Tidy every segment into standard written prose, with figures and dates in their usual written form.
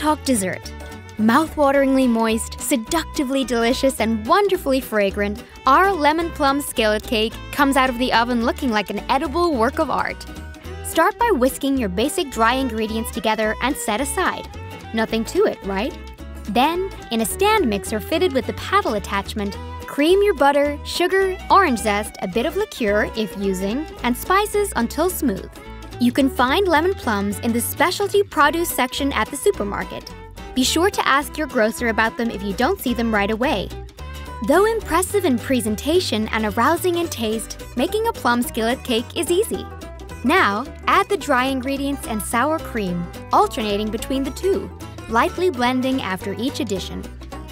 talk dessert. Mouth-wateringly moist, seductively delicious, and wonderfully fragrant, our lemon plum skillet cake comes out of the oven looking like an edible work of art. Start by whisking your basic dry ingredients together and set aside. Nothing to it, right? Then, in a stand mixer fitted with the paddle attachment, cream your butter, sugar, orange zest, a bit of liqueur if using, and spices until smooth. You can find lemon plums in the specialty produce section at the supermarket. Be sure to ask your grocer about them if you don't see them right away. Though impressive in presentation and arousing in taste, making a plum skillet cake is easy. Now, add the dry ingredients and sour cream, alternating between the two, lightly blending after each addition.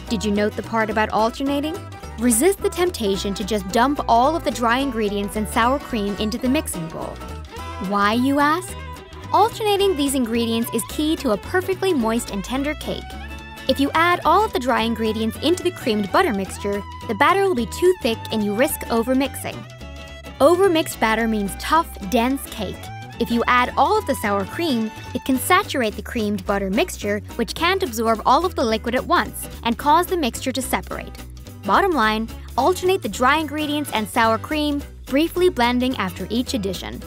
Did you note the part about alternating? Resist the temptation to just dump all of the dry ingredients and sour cream into the mixing bowl. Why, you ask? Alternating these ingredients is key to a perfectly moist and tender cake. If you add all of the dry ingredients into the creamed butter mixture, the batter will be too thick and you risk overmixing. Overmixed batter means tough, dense cake. If you add all of the sour cream, it can saturate the creamed butter mixture, which can't absorb all of the liquid at once and cause the mixture to separate. Bottom line, alternate the dry ingredients and sour cream, briefly blending after each addition.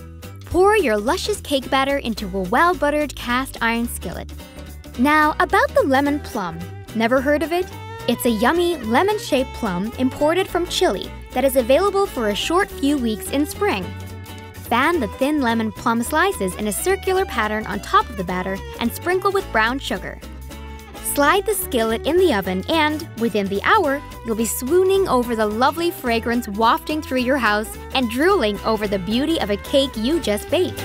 Pour your luscious cake batter into a well-buttered cast iron skillet. Now, about the lemon plum. Never heard of it? It's a yummy, lemon-shaped plum imported from Chile that is available for a short few weeks in spring. Fan the thin lemon plum slices in a circular pattern on top of the batter and sprinkle with brown sugar. Slide the skillet in the oven and, within the hour, you'll be swooning over the lovely fragrance wafting through your house and drooling over the beauty of a cake you just baked.